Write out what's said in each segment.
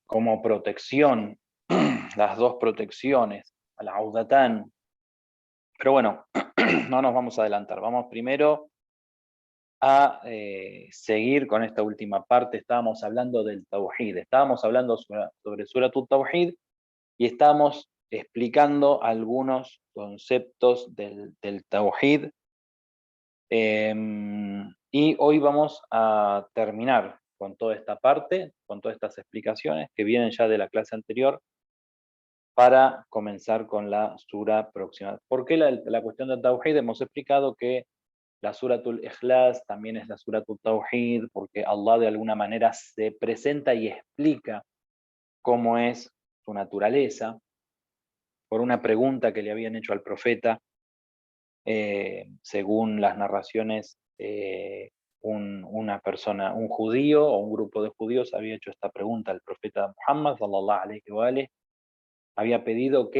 como protección, las dos protecciones, al-Audatán. Pero bueno, no nos vamos a adelantar. Vamos primero a seguir con esta última parte. Estábamos hablando del Tawhid, estábamos hablando sobre Suratut Tawhid y estamos explicando algunos conceptos del Tawhid. Y hoy vamos a terminar con toda esta parte, con todas estas explicaciones que vienen ya de la clase anterior, para comenzar con la sura próxima. ¿Por qué la cuestión del Tawhid? Hemos explicado que la Suratul Ikhlas también es la Suratul Tawhid, porque Allah de alguna manera se presenta y explica cómo es su naturaleza, por una pregunta que le habían hecho al profeta. Según las narraciones, una persona, un judío o un grupo de judíos había hecho esta pregunta al profeta Muhammad, sallallahu alaihi wa alihi. Habían pedido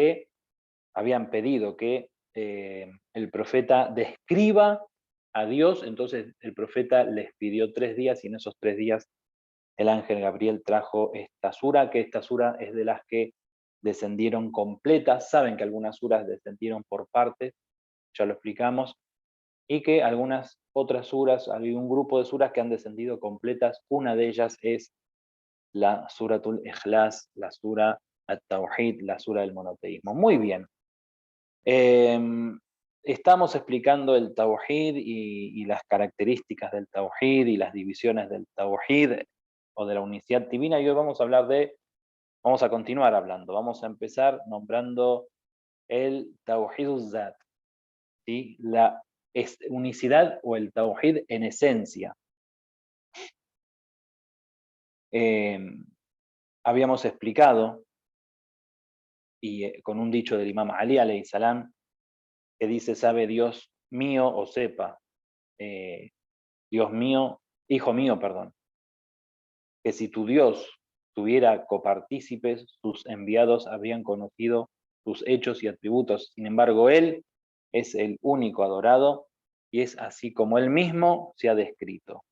que el profeta describa a Dios. Entonces el profeta les pidió 3 días, y en esos 3 días el ángel Gabriel trajo esta sura, que esta sura es de las que descendieron completas. Saben que algunas suras descendieron por partes, ya lo explicamos, y que algunas otras suras, hay un grupo de suras que han descendido completas. Una de ellas es la Suratul Ikhlas, la sura At-Tawhid, la sura del monoteísmo. Muy bien. Estamos explicando el Tawhid y las características del Tawhid y las divisiones del Tawhid o de la unicidad divina, y hoy vamos a continuar hablando. Vamos a empezar nombrando el Tawhid Zat, ¿sí? La unicidad o el Tawhid en esencia. Habíamos explicado, y con un dicho del Imam Ali alayhi salam, que dice: sabe Dios mío, o sepa Dios mío, hijo mío, perdón, que si tu Dios tuviera copartícipes, sus enviados habrían conocido sus hechos y atributos. Sin embargo, Él es el único adorado, y es así como Él mismo se ha descrito.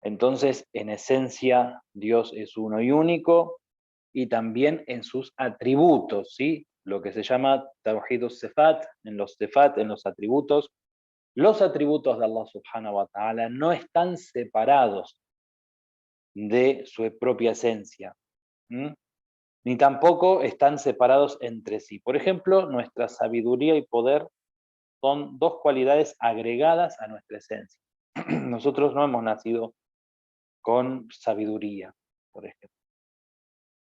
Entonces, en esencia, Dios es uno y único, y también en sus atributos, ¿sí? Lo que se llama Tawhid Sifat, en los atributos. Los atributos de Allah subhanahu wa ta'ala no están separados de su propia esencia, ni tampoco están separados entre sí. Por ejemplo, nuestra sabiduría y poder son dos cualidades agregadas a nuestra esencia. Nosotros no hemos nacido con sabiduría, por ejemplo.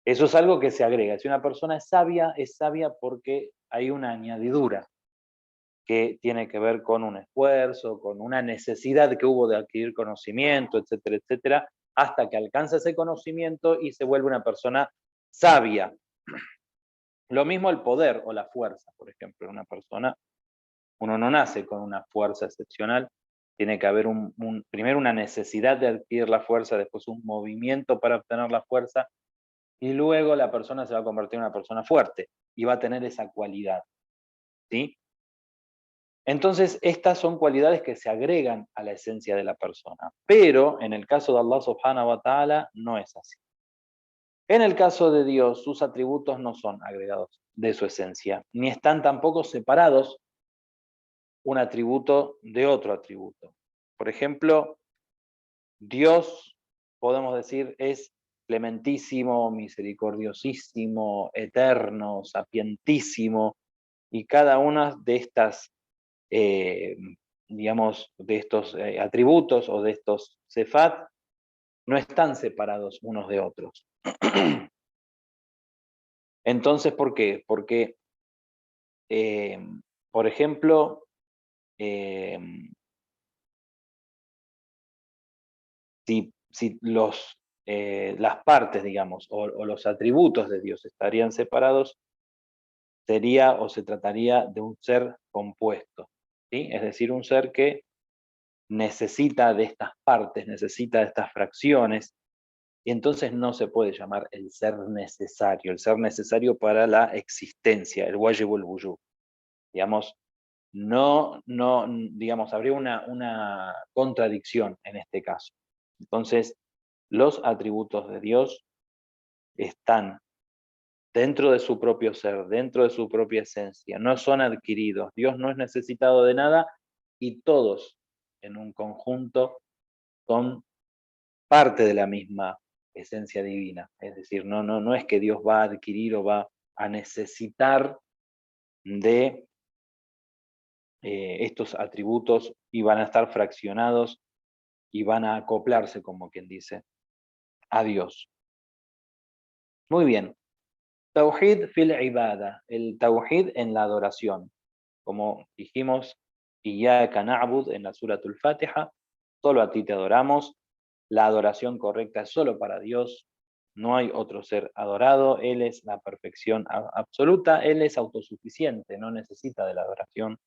Eso es algo que se agrega. Si una persona es sabia porque hay una añadidura que tiene que ver con un esfuerzo, con una necesidad que hubo de adquirir conocimiento, etcétera, etcétera, hasta que alcanza ese conocimiento y se vuelve una persona sabia. Lo mismo el poder o la fuerza, por ejemplo. Una persona, uno no nace con una fuerza excepcional, tiene que haber primero una necesidad de adquirir la fuerza, después un movimiento para obtener la fuerza, y luego la persona se va a convertir en una persona fuerte y va a tener esa cualidad, ¿sí? Entonces, estas son cualidades que se agregan a la esencia de la persona. Pero en el caso de Allah subhanahu wa ta'ala no es así. En el caso de Dios, sus atributos no son agregados de su esencia, ni están tampoco separados un atributo de otro atributo. Por ejemplo, Dios, podemos decir, es clementísimo, misericordiosísimo, eterno, sapientísimo, y cada una de estas digamos, de estos atributos o de estos sefat, no están separados unos de otros. Entonces, ¿por qué? Porque, por ejemplo, eh, si las partes, digamos, o los atributos de Dios estarían separados, sería o se trataría de un ser compuesto, ¿sí? Es decir, un ser que necesita de estas partes, necesita de estas fracciones, y entonces no se puede llamar el ser necesario para la existencia, el wajibul wujub. Digamos, digamos, habría una contradicción en este caso. Entonces, los atributos de Dios están dentro de su propio ser, dentro de su propia esencia, no son adquiridos. Dios no es necesitado de nada y todos en un conjunto son parte de la misma esencia divina. Es decir, no es que Dios va a adquirir o va a necesitar de estos atributos y van a estar fraccionados y van a acoplarse, como quien dice, a Dios. Muy bien. Tawhid fil ibada, el tawhid en la adoración. Como dijimos, Iyyaka na'bud en la Suratul Fatiha, solo a ti te adoramos. La adoración correcta es solo para Dios. No hay otro ser adorado. Él es la perfección absoluta. Él es autosuficiente, no necesita de la adoración.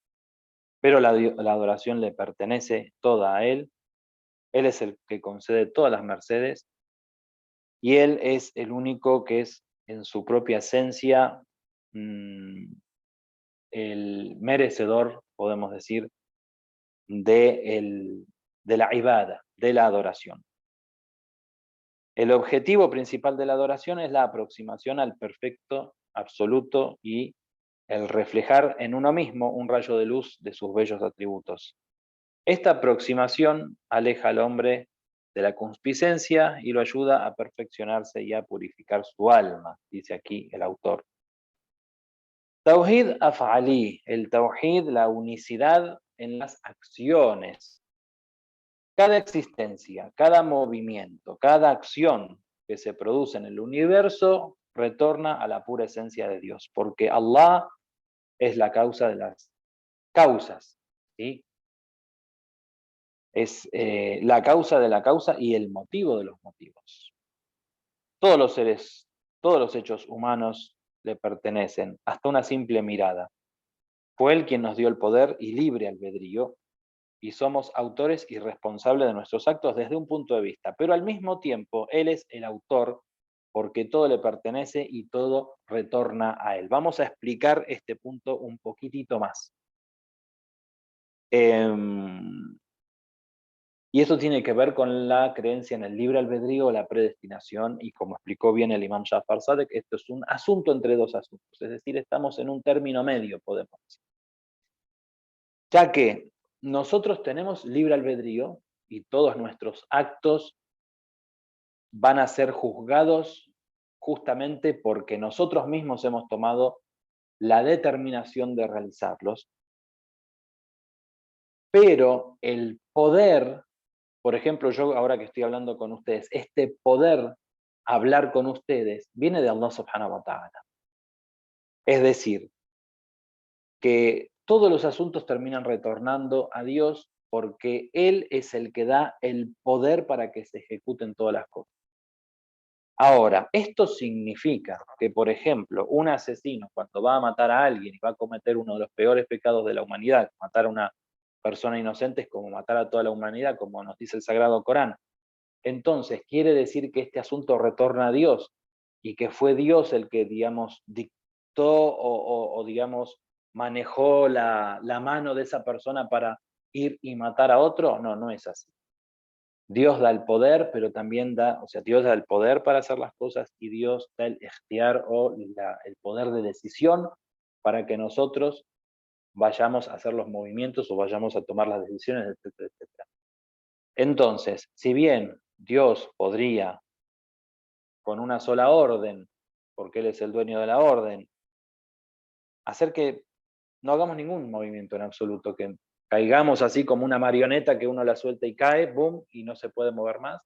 Pero la adoración le pertenece toda a Él. Él es el que concede todas las mercedes. Y Él es el único que es en su propia esencia el merecedor, podemos decir, de la ibada, de la adoración. El objetivo principal de la adoración es la aproximación al perfecto, absoluto y el reflejar en uno mismo un rayo de luz de sus bellos atributos. Esta aproximación aleja al hombre de la concupiscencia y lo ayuda a perfeccionarse y a purificar su alma, dice aquí el autor. Tawhid af'ali, el tawhid, la unicidad en las acciones. Cada existencia, cada movimiento, cada acción que se produce en el universo retorna a la pura esencia de Dios, porque Allah es la causa de las causas, ¿sí? Es la causa de la causa y el motivo de los motivos. Todos los seres, todos los hechos humanos le pertenecen, hasta una simple mirada. Fue Él quien nos dio el poder y libre albedrío, y somos autores y responsables de nuestros actos desde un punto de vista, pero al mismo tiempo Él es el autor porque todo le pertenece y todo retorna a Él. Vamos a explicar este punto un poquitito más. Y eso tiene que ver con la creencia en el libre albedrío o la predestinación, y como explicó bien el imam Jafar Sadek, esto es un asunto entre dos asuntos, es decir, estamos en un término medio, podemos decir. Ya que nosotros tenemos libre albedrío y todos nuestros actos van a ser juzgados justamente porque nosotros mismos hemos tomado la determinación de realizarlos, pero el poder, por ejemplo, yo ahora que estoy hablando con ustedes, este poder hablar con ustedes viene de Allah subhanahu wa ta'ala. Es decir, que todos los asuntos terminan retornando a Dios porque Él es el que da el poder para que se ejecuten todas las cosas. Ahora, esto significa que, por ejemplo, un asesino cuando va a matar a alguien y va a cometer uno de los peores pecados de la humanidad, matar a una persona inocente es como matar a toda la humanidad, como nos dice el Sagrado Corán. Entonces, quiere decir que este asunto retorna a Dios y que fue Dios el que, digamos, dictó o digamos, manejó la mano de esa persona para ir y matar a otro. No, no es así. Dios da el poder, pero también da, o sea, Dios da el poder para hacer las cosas y Dios da el ikhtiar o el poder de decisión para que nosotros vayamos a hacer los movimientos o vayamos a tomar las decisiones, etcétera, etcétera. Entonces, si bien Dios podría, con una sola orden, porque Él es el dueño de la orden, hacer que no hagamos ningún movimiento en absoluto, que caigamos así como una marioneta que uno la suelta y cae, boom, y no se puede mover más.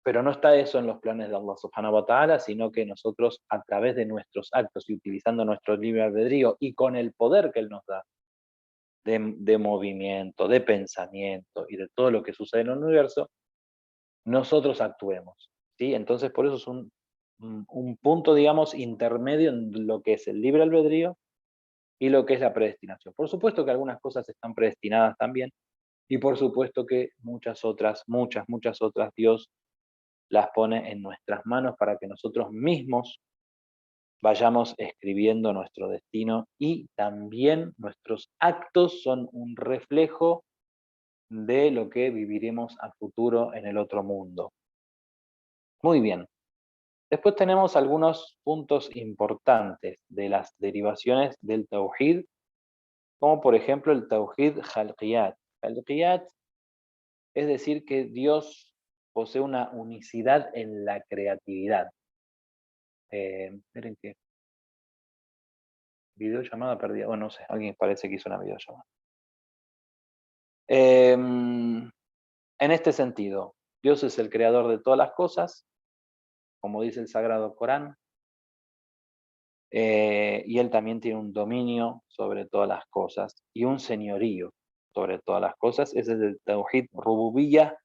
Pero no está eso en los planes de Allah subhanahu wa ta'ala, sino que nosotros a través de nuestros actos y utilizando nuestro libre albedrío y con el poder que Él nos da de movimiento, de pensamiento y de todo lo que sucede en el universo, nosotros actuemos, ¿sí? Entonces por eso es un punto, digamos, intermedio en lo que es el libre albedrío y lo que es la predestinación. Por supuesto que algunas cosas están predestinadas también, y por supuesto que muchas otras, muchas otras, Dios las pone en nuestras manos para que nosotros mismos vayamos escribiendo nuestro destino, y también nuestros actos son un reflejo de lo que viviremos a futuro en el otro mundo. Muy bien. Después tenemos algunos puntos importantes de las derivaciones del Tawhid, como por ejemplo el Tawhid Khalqiyat. Khalqiyat es decir que Dios posee una unicidad en la creatividad. Esperen que videollamada perdida. Bueno, no sé, alguien parece que hizo una videollamada. En este sentido, Dios es el creador de todas las cosas, como dice el Sagrado Corán, y Él también tiene un dominio sobre todas las cosas y un señorío sobre todas las cosas. Ese es el Tawhid Rububiyya,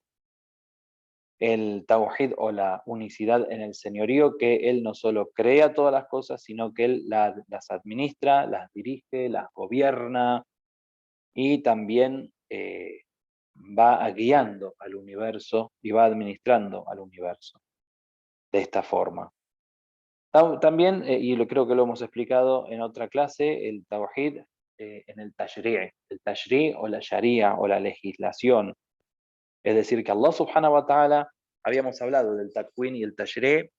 el Tawhid o la unicidad en el señorío, que Él no solo crea todas las cosas, sino que Él las administra, las dirige, las gobierna y también va guiando al universo y va administrando al universo de esta forma. También, y creo que lo hemos explicado en otra clase, el Tawhid en el Tashri' o la Sharia o la legislación. Es decir, que Allah subhanahu wa ta'ala, habíamos hablado del Takwin y el Tashri',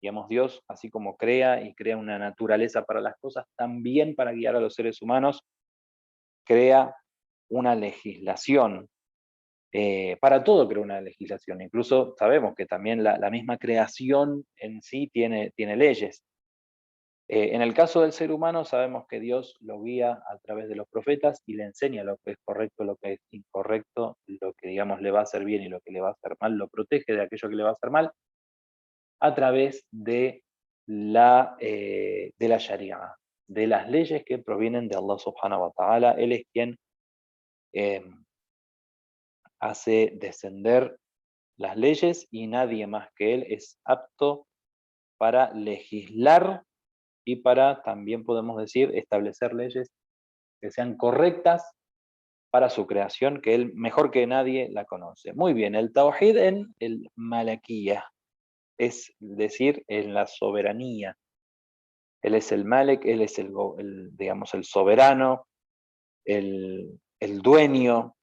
digamos, Dios, así como crea y crea una naturaleza para las cosas, también para guiar a los seres humanos, crea una legislación. Para todo crea una legislación. Incluso sabemos que también la misma creación en sí tiene leyes. En el caso del ser humano sabemos que Dios lo guía a través de los profetas y le enseña lo que es correcto, lo que es incorrecto, lo que digamos le va a hacer bien y lo que le va a hacer mal, lo protege de aquello que le va a hacer mal a través de la Sharia, de las leyes que provienen de Allah subhanahu wa ta'ala. Él es quien hace descender las leyes y nadie más que Él es apto para legislar y para, también podemos decir, establecer leyes que sean correctas para su creación, que Él mejor que nadie la conoce. Muy bien, el Tawhid en el Malakiyah, es decir, en la soberanía. Él es el Malek, Él es digamos, el soberano, el dueño,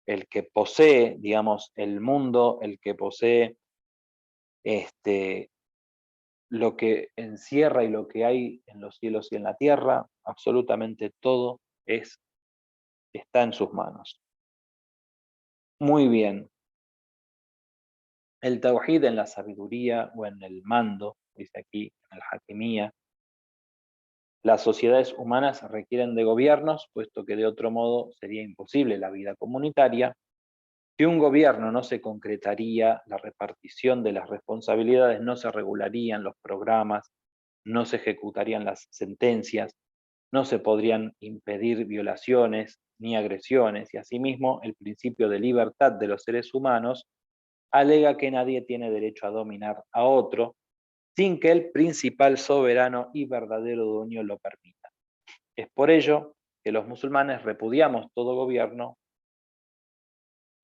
el que posee, digamos, el mundo, el que posee lo que encierra y lo que hay en los cielos y en la tierra, absolutamente todo está en sus manos. Muy bien. El Tawhid en la sabiduría o en el mando, dice aquí, en el Hakimiyya. Las sociedades humanas requieren de gobiernos, puesto que de otro modo sería imposible la vida comunitaria. Si un gobierno no se concretaría, la repartición de las responsabilidades no se regularían los programas, no se ejecutarían las sentencias, no se podrían impedir violaciones ni agresiones, y asimismo el principio de libertad de los seres humanos alega que nadie tiene derecho a dominar a otro sin que el principal soberano y verdadero dueño lo permita. Es por ello que los musulmanes repudiamos todo gobierno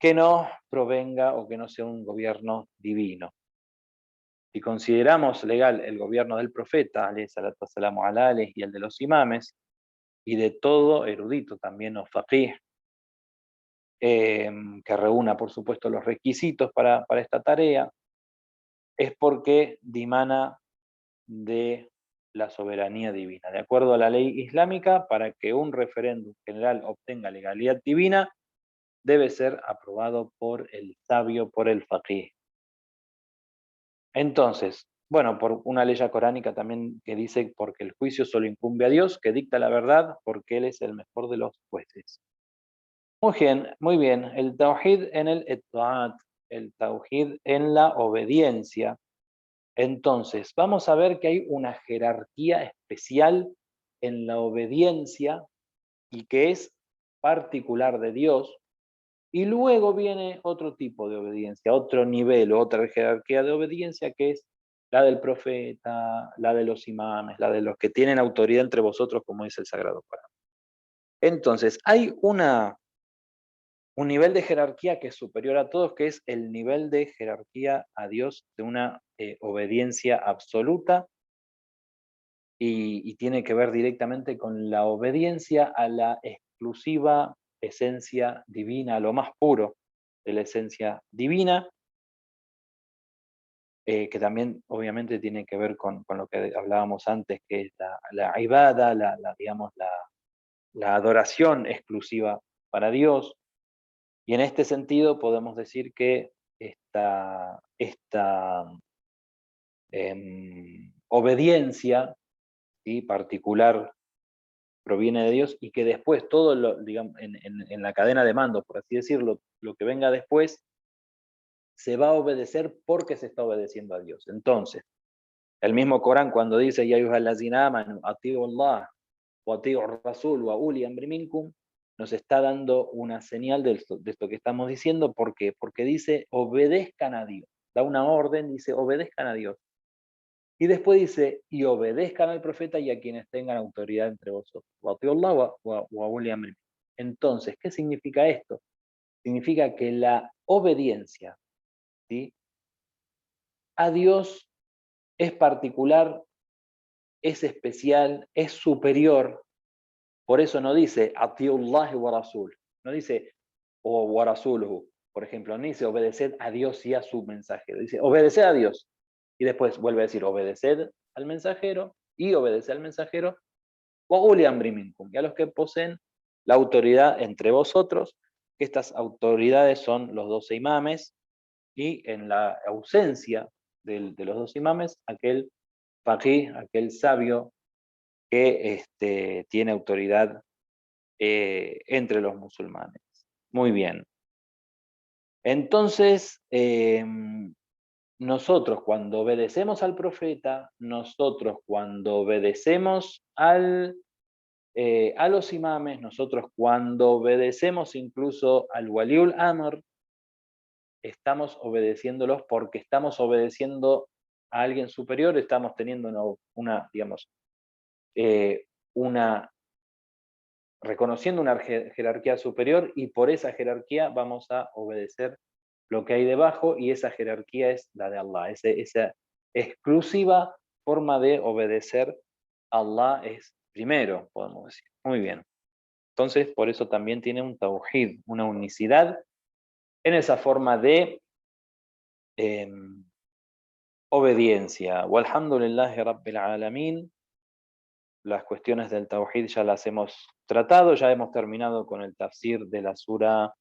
que no provenga o que no sea un gobierno divino. Si consideramos legal el gobierno del profeta, alayhi salatu wassalamu ala alihi, y el de los imames, y de todo erudito también o faqih, que reúna por supuesto los requisitos para esta tarea, es porque dimana de la soberanía divina. De acuerdo a la ley islámica, para que un referéndum general obtenga legalidad divina, debe ser aprobado por el sabio, por el faqih. Entonces, bueno, por una ley coránica también que dice, porque el juicio solo incumbe a Dios, que dicta la verdad, porque Él es el mejor de los jueces. Muy bien, el tawhid en el eta'at, el tawhid en la obediencia. Entonces, vamos a ver que hay una jerarquía especial en la obediencia y que es particular de Dios, y luego viene otro tipo de obediencia, otro nivel, otra jerarquía de obediencia que es la del profeta, la de los imames, la de los que tienen autoridad entre vosotros, como dice el Sagrado Corán. Entonces, hay un nivel de jerarquía que es superior a todos, que es el nivel de jerarquía a Dios de una obediencia absoluta y tiene que ver directamente con la obediencia a la exclusiva esencia divina, a lo más puro de la esencia divina. que también obviamente tiene que ver con lo que hablábamos antes, que es la ibada, digamos, la adoración exclusiva para Dios. Y en este sentido podemos decir que esta obediencia, ¿sí?, particular proviene de Dios, y que después todo lo, digamos, en la cadena de mando, por así decirlo, lo que venga después, se va a obedecer porque se está obedeciendo a Dios. Entonces, el mismo Corán cuando dice, Ya ayyuhallazina amanu, atiu Allah, wa atiu Rasul, wa uli amri minkum, nos está dando una señal de esto que estamos diciendo. ¿Por qué? Porque dice, obedezcan a Dios. Da una orden, dice, obedezcan a Dios. Y después dice, y obedezcan al profeta y a quienes tengan autoridad entre vosotros. Wa atiu Allah, wa uli amri minkum. Entonces, ¿qué significa esto? Significa que la obediencia, ¿sí?, a Dios es particular, es especial, es superior. Por eso no dice Atiullahi wa Rasul, no dice o wa Rasuluhu, por ejemplo, no dice obedeced a Dios y a su mensajero, dice obedeced a Dios. Y después vuelve a decir obedeced al mensajero y obedeced al mensajero, wa uli amri minkum, y a los que poseen la autoridad entre vosotros, que estas autoridades son los 12 imames, y en la ausencia de los 12 imames, aquel faqih, aquel sabio que tiene autoridad entre los musulmanes. Muy bien. Entonces, nosotros cuando obedecemos al profeta, nosotros cuando obedecemos a los imames, nosotros cuando obedecemos incluso al waliul amr, estamos obedeciéndolos porque estamos obedeciendo a alguien superior, estamos teniendo digamos, reconociendo una jerarquía superior, y por esa jerarquía vamos a obedecer lo que hay debajo, y esa jerarquía es la de Allah. Esa exclusiva forma de obedecer a Allah es primero, podemos decir. Muy bien. Entonces, por eso también tiene un tawhid, una unicidad en esa forma de obediencia. Walhamdulillahi Rabbil Alamin. Las cuestiones del tawhid ya las hemos tratado, ya hemos terminado con el tafsir de la sura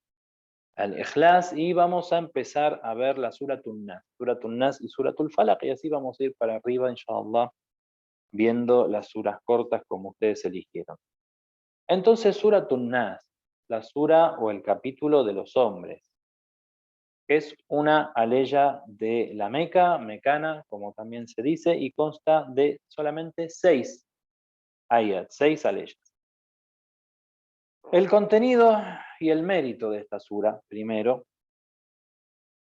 Al-Ikhlas, y vamos a empezar a ver la Suratul Nas y Suratul Falaq, y así vamos a ir para arriba, inshallah, viendo las suras cortas como ustedes eligieron. Entonces, Suratul Nas, la sura o el capítulo de los hombres, es una aleya de la Meca, mecana, como también se dice, y consta de solamente 6 ayat, 6 aleyas. El contenido y el mérito de esta sura, primero.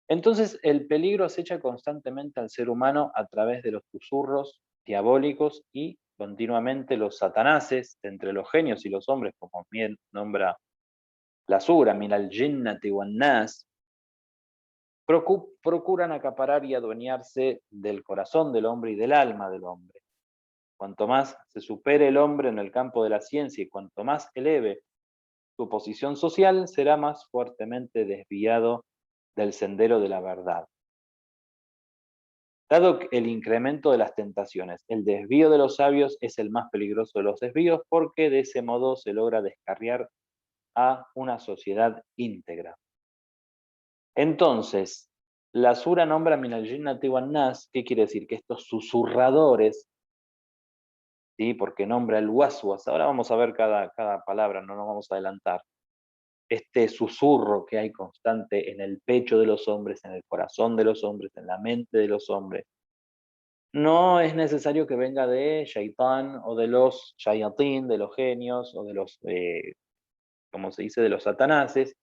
Entonces, el peligro acecha constantemente al ser humano a través de los susurros diabólicos y continuamente los satanases entre los genios y los hombres, como bien nombra la sura, minal jinnati wan nas, procuran acaparar y adueñarse del corazón del hombre y del alma del hombre. Cuanto más se supere el hombre en el campo de la ciencia y cuanto más eleve su posición social, será más fuertemente desviado del sendero de la verdad. Dado el incremento de las tentaciones, el desvío de los sabios es el más peligroso de los desvíos, porque de ese modo se logra descarriar a una sociedad íntegra. Entonces, la sura nombra minal jinnati wan nas. ¿Qué quiere decir? Que estos susurradores, ¿sí?, porque nombra el waswas. Ahora vamos a ver cada palabra, no nos vamos a adelantar. Este susurro que hay constante en el pecho de los hombres, en el corazón de los hombres, en la mente de los hombres, no es necesario que venga de Shaitán o de los Shayatín, de los genios o de los, como se dice, de los satanases.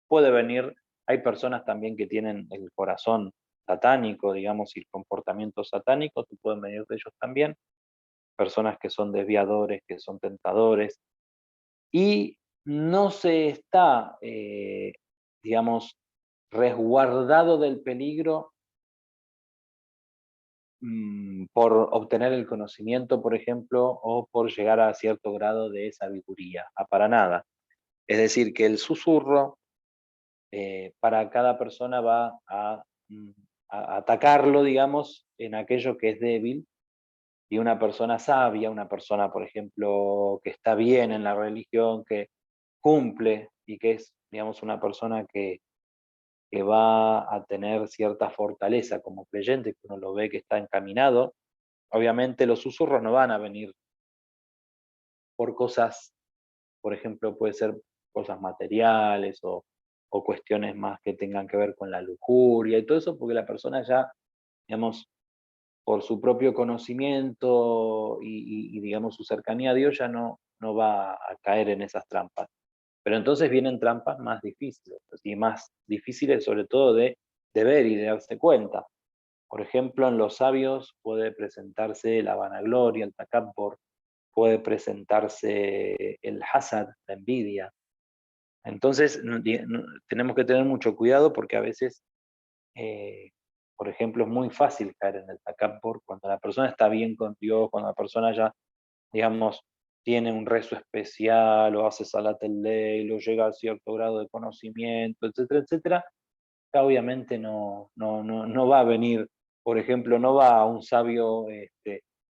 Puede venir, hay personas también que tienen el corazón satánico, digamos, y el comportamiento satánico, que pueden venir de ellos también. Personas que son desviadores, que son tentadores. Y no se está, digamos, resguardado del peligro por obtener el conocimiento, por ejemplo, o por llegar a cierto grado de sabiduría, para nada. Es decir, que el susurro para cada persona va a atacarlo, digamos, en aquello que es débil, y una persona sabia, una persona, por ejemplo, que está bien en la religión, que cumple y que es, digamos, una persona que va a tener cierta fortaleza como creyente, que uno lo ve que está encaminado, obviamente los susurros no van a venir por cosas, por ejemplo, puede ser cosas materiales o cuestiones más que tengan que ver con la lujuria y todo eso, porque la persona ya, digamos, por su propio conocimiento y, digamos, su cercanía a Dios ya no va a caer en esas trampas. Pero entonces vienen trampas más difíciles, y más difíciles sobre todo de ver y de darse cuenta. Por ejemplo, en los sabios puede presentarse la vanagloria, el takabbur, puede presentarse el hasad, la envidia. Entonces tenemos que tener mucho cuidado porque a veces, eh, por ejemplo, es muy fácil caer en el takabbur cuando la persona está bien con Dios, cuando la persona ya, digamos, tiene un rezo especial o hace salat al-layl o llega a cierto grado de conocimiento, etcétera, etcétera. Ya obviamente no va a venir, por ejemplo, no va a un sabio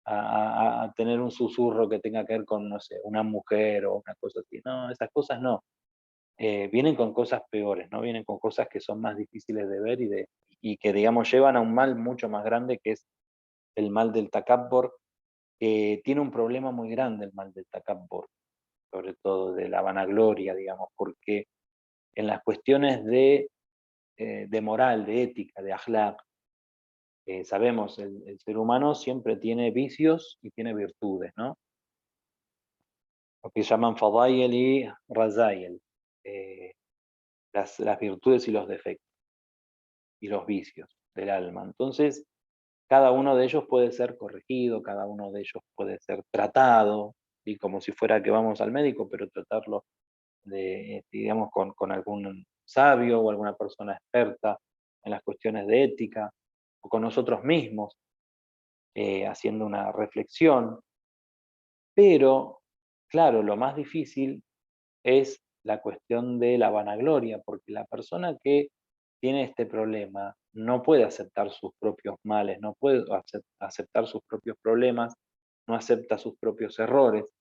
a tener un susurro que tenga que ver con, no sé, una mujer o una cosa así. No, esas cosas no. Vienen con cosas peores, ¿no? Vienen con cosas que son más difíciles de ver y que, digamos, llevan a un mal mucho más grande que es el mal del takabbur, que tiene un problema muy grande el mal del takabbur, sobre todo de la vanagloria, digamos, porque en las cuestiones de moral, de ética, de akhlaq, sabemos, el ser humano siempre tiene vicios y tiene virtudes, ¿no? Lo que llaman fadayel y razayel, eh, las virtudes y los defectos y los vicios del alma. Entonces, cada uno de ellos puede ser corregido, cada uno de ellos puede ser tratado, y como si fuera que vamos al médico, pero tratarlo digamos, con algún sabio o alguna persona experta en las cuestiones de ética, o con nosotros mismos, haciendo una reflexión. Pero, claro, lo más difícil es la cuestión de la vanagloria, porque la persona que tiene este problema no puede aceptar sus propios males, no puede aceptar sus propios problemas, no acepta sus propios errores,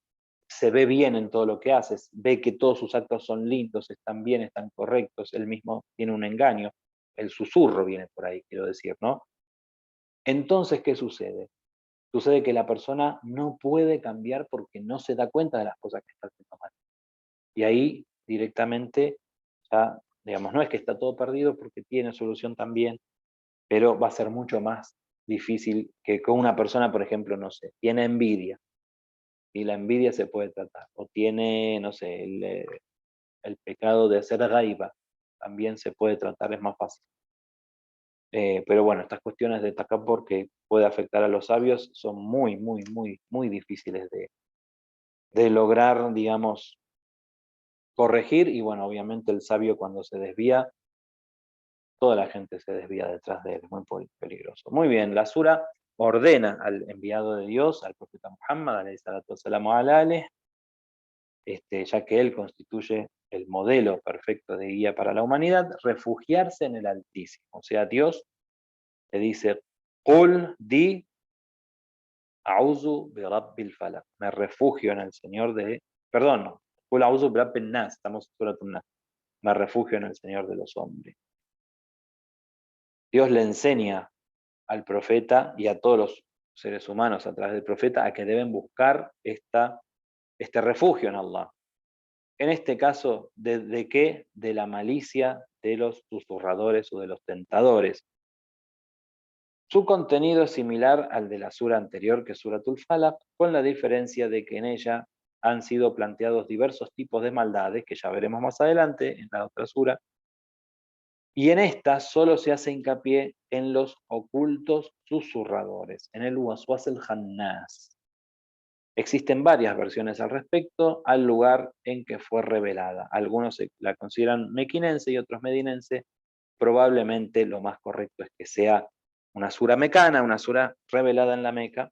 se ve bien en todo lo que hace, ve que todos sus actos son lindos, están bien, están correctos, él mismo tiene un engaño, el susurro viene por ahí, quiero decir, ¿no? Entonces, ¿qué sucede? Sucede que la persona no puede cambiar porque no se da cuenta de las cosas que está haciendo mal. Y ahí directamente ya, digamos, no es que está todo perdido porque tiene solución también, pero va a ser mucho más difícil que con una persona, por ejemplo, no sé, tiene envidia, y la envidia se puede tratar, o tiene, no sé, el pecado de hacer gaiba, también se puede tratar, es más fácil. Pero bueno, estas cuestiones de takabbur que puede afectar a los sabios son muy, muy, muy, muy difíciles de lograr, digamos, corregir. Y bueno, obviamente el sabio cuando se desvía, toda la gente se desvía detrás de él, muy peligroso. Muy bien, la sura ordena al enviado de Dios, al profeta Muhammad, alayhi salatu wassalamu ala alih, ya que él constituye el modelo perfecto de guía para la humanidad, refugiarse en el Altísimo. O sea, Dios le dice, Qul di a'udhu bi rabbil falaq. Me refugio en el Señor de, perdón, no, Qul a'udhu bi rabbin nas, estamos en Surat An-Nas. Me refugio en el Señor de los hombres. Dios le enseña al profeta y a todos los seres humanos a través del profeta a que deben buscar este refugio en Allah. En este caso, ¿de qué? De la malicia de los susurradores o de los tentadores. Su contenido es similar al de la sura anterior, que es Suratul Falaq, con la diferencia de que en ella han sido planteados diversos tipos de maldades, que ya veremos más adelante en la otra sura, y en esta solo se hace hincapié en los ocultos susurradores, en el waswas el hannas. Existen varias versiones al respecto al lugar en que fue revelada. Algunos la consideran mequinense y otros medinense. Probablemente lo más correcto es que sea una sura mecana, una sura revelada en la Meca.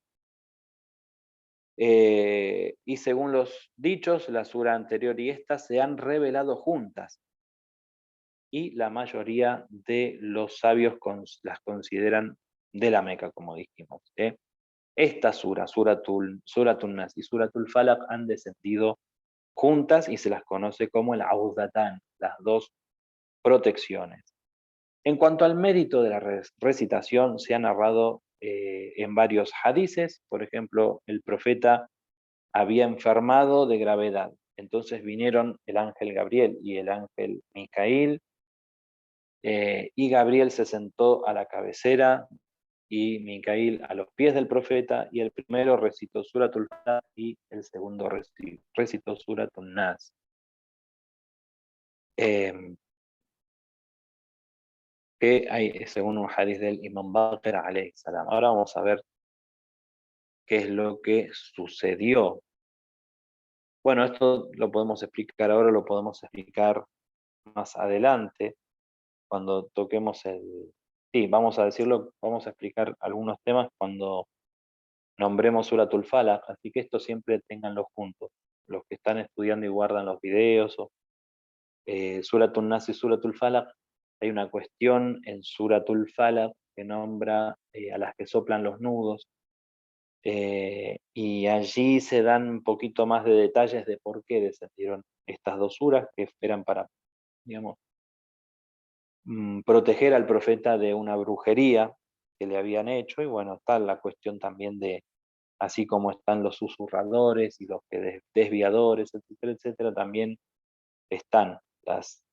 Y según los dichos, la sura anterior y esta se han revelado juntas. y la mayoría de los sabios las consideran de la Meca, como dijimos. Esta Suratul Nas y Suratul Falaq han descendido juntas y se las conoce como el Audatan, las dos protecciones. En cuanto al mérito de la recitación, se ha narrado en varios hadices. Por ejemplo, el profeta había enfermado de gravedad. Entonces vinieron el ángel Gabriel y el ángel Micail, y Gabriel se sentó a la cabecera y Micail a los pies del profeta, y el primero recitó Suratul Falaq y el segundo recitó Suratul Nas. Que hay según un hadith del Imam Baqir alayhi salam. Ahora vamos a ver qué es lo que sucedió. Bueno, esto lo podemos explicar ahora, lo podemos explicar más adelante, cuando toquemos el... Sí, vamos a decirlo, vamos a explicar algunos temas cuando nombremos Suratul Falaq, así que esto siempre ténganlo juntos. Los que están estudiando y guardan los videos, o Suratul Nas y Suratul Falaq, hay una cuestión en Suratul Falaq que nombra a las que soplan los nudos, y allí se dan un poquito más de detalles de por qué descendieron estas dos suras, que eran para, digamos, proteger al profeta de una brujería que le habían hecho, y bueno, está la cuestión también de, así como están los susurradores y los desviadores, etcétera, etcétera, también están las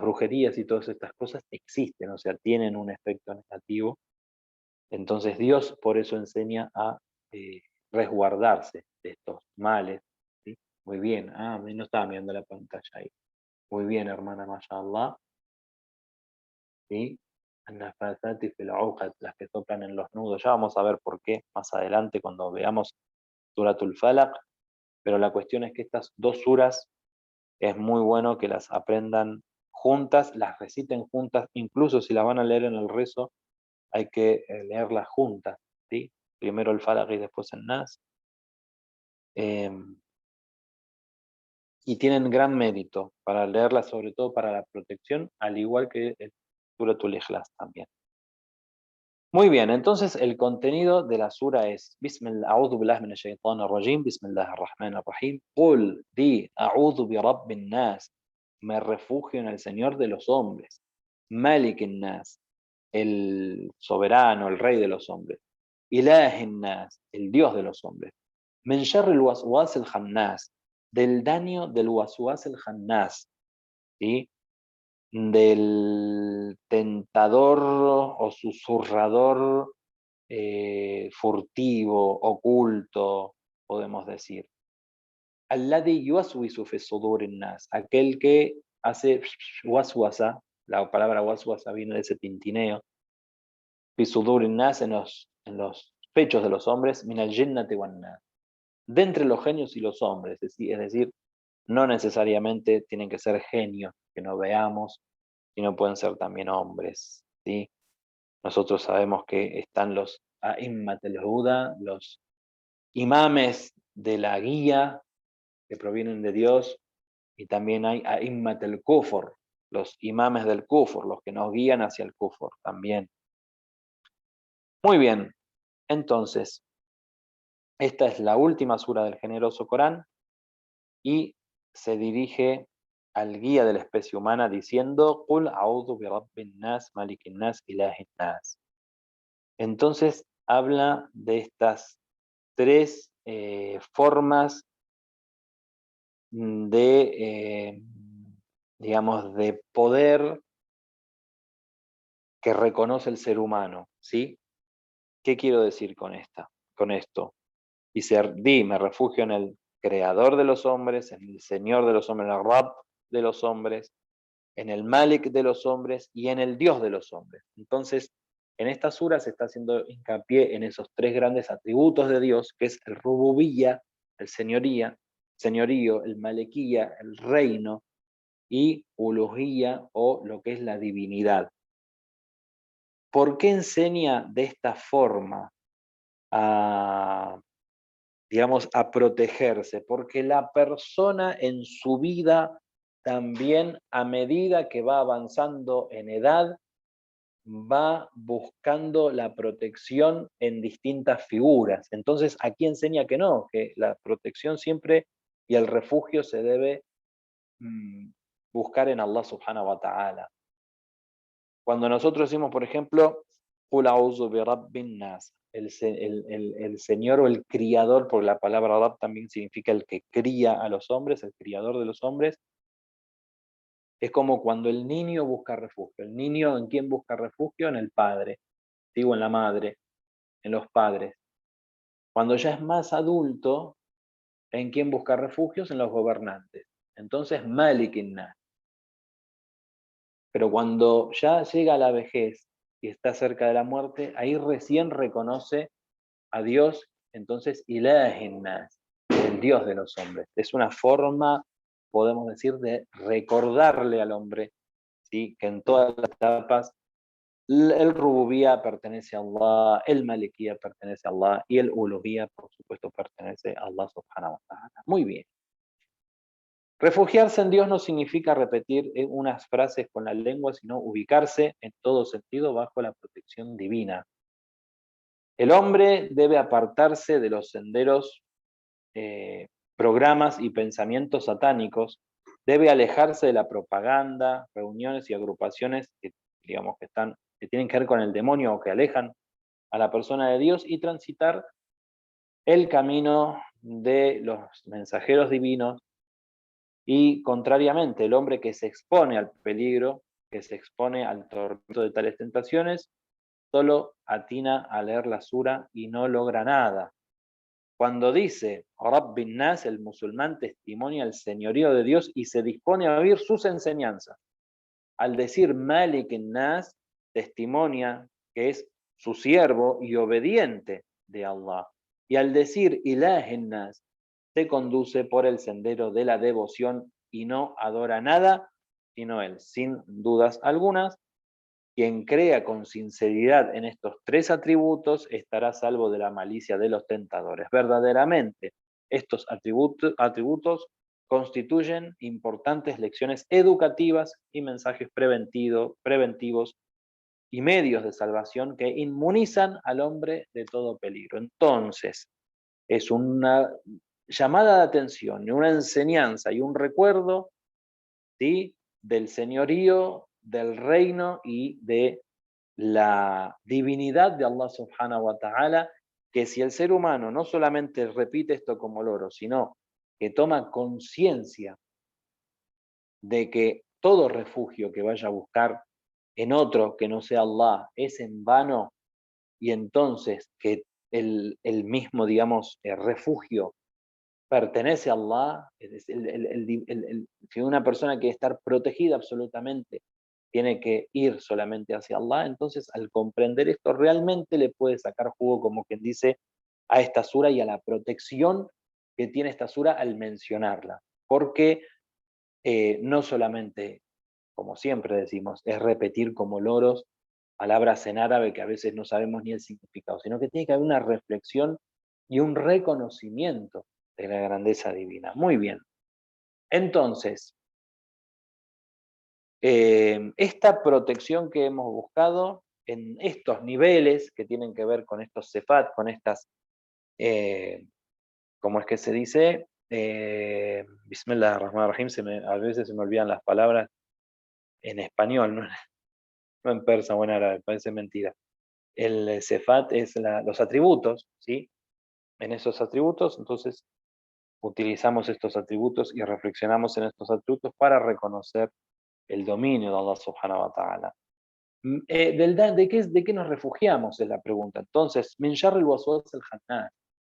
brujerías, y todas estas cosas existen, o sea, tienen un efecto negativo. Entonces Dios por eso enseña a resguardarse de estos males. ¿Sí? Muy bien, no estaba mirando la pantalla ahí. Muy bien, hermana, mashallah. ¿Sí? Las que soplan en los nudos. Ya vamos a ver por qué más adelante cuando veamos Suratul Falaq, pero la cuestión es que estas dos suras es muy bueno que las aprendan juntas, las reciten juntas, incluso si las van a leer en el rezo, hay que leerlas juntas, ¿sí? Primero el Falaq y después el Nas. Y tienen gran mérito para leerlas, sobre todo para la protección, al igual que el Suratul Ikhlas también. Muy bien, entonces el contenido de la sura es Bismillah, a'udhu billahi minash shaitanir rajim, Bismillahir rahmanir rahim. Qul, di, a'udhu bi rabbin nas, me refugio en el Señor de los hombres. Malikin nas, el soberano, el rey de los hombres. Ilahin nas, el Dios de los hombres. Min sharril waswas al khannas, del daño del waswas al khannas, ¿sí? Del tentador o susurrador furtivo, oculto, podemos decir. Alladhi yuaswisu fi sudurin nas, aquel que hace waswasa, la palabra waswasa viene de ese tintineo, fi sudurin nas, en los pechos de los hombres, min al jinnati wan nas, de entre los genios y los hombres, es decir, no necesariamente tienen que ser genios que no veamos, sino pueden ser también hombres, ¿sí? Nosotros sabemos que están los a'immat al-huda, los imames de la guía que provienen de Dios, y también hay a'immat al-kufr, los imames del kufr, los que nos guían hacia el kufr también. Muy bien, entonces, esta es la última sura del generoso Corán y se dirige al guía de la especie humana diciendo Qul a'udhu bi rabbin nas, malikin nas, ilahin nas. Entonces habla de estas tres formas de, digamos, de poder que reconoce el ser humano, ¿sí? ¿Qué quiero decir con esto? Dice, me refugio en el creador de los hombres, en el Señor de los hombres, en el Rab de los hombres, en el Malik de los hombres y en el Dios de los hombres. Entonces, en esta sura se está haciendo hincapié en esos tres grandes atributos de Dios, que es el rububiyya, el señorío, el malequía, el reino, y uluhiyya, o lo que es la divinidad. ¿Por qué enseña de esta forma a, digamos, a protegerse? Porque la persona en su vida también a medida que va avanzando en edad, va buscando la protección en distintas figuras. Entonces aquí enseña que no, que la protección siempre y el refugio se debe buscar en Allah subhanahu wa ta'ala. Cuando nosotros decimos, por ejemplo, "Qul a'udhu bi rabbin nas", el Señor o el Criador, porque la palabra Rab también significa el que cría a los hombres, el criador de los hombres, es como cuando el niño busca refugio. ¿El niño en quién busca refugio? En el padre, digo en la madre, en los padres. Cuando ya es más adulto, ¿en quién busca refugios? En los gobernantes. Entonces, Malikin Nas. Pero cuando ya llega a la vejez y está cerca de la muerte, ahí recién reconoce a Dios, entonces Ilahin Nas, el Dios de los hombres. Es una forma, podemos decir, de recordarle al hombre, ¿sí?, que en todas las etapas el Rububía pertenece a Allah, el Malikía pertenece a Allah y el Uluhía, por supuesto, pertenece a Allah subhanahu wa ta'ala. Muy bien. Refugiarse en Dios no significa repetir unas frases con la lengua, sino ubicarse en todo sentido bajo la protección divina. El hombre debe apartarse de los senderos, programas y pensamientos satánicos, debe alejarse de la propaganda, reuniones y agrupaciones que, digamos, que tienen que ver con el demonio o que alejan a la persona de Dios y transitar el camino de los mensajeros divinos. Y contrariamente, el hombre que se expone al peligro, que se expone al tormento de tales tentaciones, solo atina a leer la sura y no logra nada. Cuando dice Rabbin Nas, el musulmán testimonia el señorío de Dios y se dispone a oír sus enseñanzas. Al decir Malik Nas, testimonia que es su siervo y obediente de Allah. Y al decir Ilah Nas, se conduce por el sendero de la devoción y no adora nada, sino Él. Sin dudas algunas, quien crea con sinceridad en estos tres atributos estará salvo de la malicia de los tentadores. Verdaderamente, estos atributos constituyen importantes lecciones educativas y mensajes preventivos y medios de salvación que inmunizan al hombre de todo peligro. Entonces, es una llamada de atención, una enseñanza y un recuerdo, ¿sí?, del señorío, del reino y de la divinidad de Allah subhanahu wa ta'ala, que si el ser humano no solamente repite esto como loro, sino que toma conciencia de que todo refugio que vaya a buscar en otro que no sea Allah es en vano, y entonces que el mismo, digamos, refugio pertenece a Allah, si una persona quiere estar protegida absolutamente, tiene que ir solamente hacia Allah, entonces al comprender esto realmente le puede sacar jugo, como quien dice, a esta sura y a la protección que tiene esta sura al mencionarla. Porque no solamente, como siempre decimos, es repetir como loros palabras en árabe que a veces no sabemos ni el significado, sino que tiene que haber una reflexión y un reconocimiento de la grandeza divina. Muy bien. Entonces, esta protección que hemos buscado en estos niveles que tienen que ver con estos sefat, con estas, ¿cómo es que se dice? Bismillah ar-Rahman ar-Rahim, a veces se me olvidan las palabras en español, no, no en persa o en árabe, parece mentira. El sefat es los atributos, ¿sí? En esos atributos, entonces utilizamos estos atributos y reflexionamos en estos atributos para reconocer el dominio de Allah subhanahu wa ta'ala. ¿De qué nos refugiamos? Es la pregunta. Entonces, min sharri al-waswas al-khannas,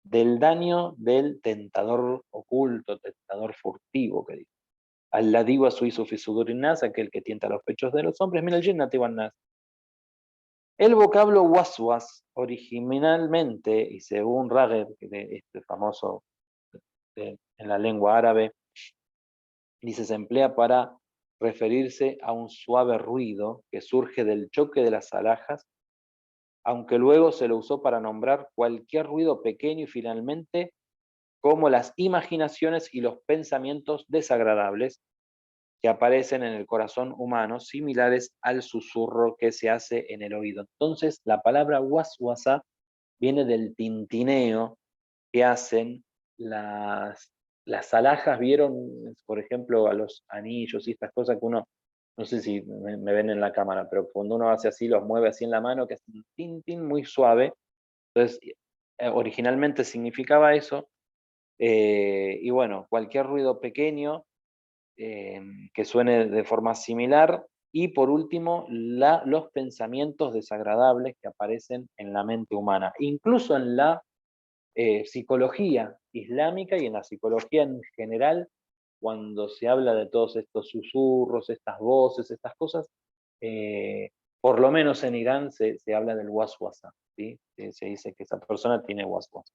del daño del tentador oculto, tentador furtivo, que dice. Alladhi waswisu fi sudurin nas, aquel que tienta los pechos de los hombres, min al-jinnati wan nas. El vocablo waswas, originalmente, y según Rageb, este famoso en la lengua árabe, dice, se emplea para referirse a un suave ruido que surge del choque de las alhajas, aunque luego se lo usó para nombrar cualquier ruido pequeño y finalmente como las imaginaciones y los pensamientos desagradables, que aparecen en el corazón humano, similares al susurro que se hace en el oído. Entonces, la palabra waswasa viene del tintineo que hacen las alhajas. ¿Vieron, por ejemplo, a los anillos y estas cosas que uno, no sé si me ven en la cámara, pero cuando uno hace así, los mueve así en la mano, que es un tintín muy suave? Entonces, originalmente significaba eso. Y bueno, cualquier ruido pequeño que suene de forma similar. Y por último, los pensamientos desagradables que aparecen en la mente humana, incluso en la psicología islámica y en la psicología en general. Cuando se habla de todos estos susurros, estas voces, estas cosas, eh, por lo menos en Irán se habla del waswasa, ¿sí? Se dice que esa persona tiene waswasa.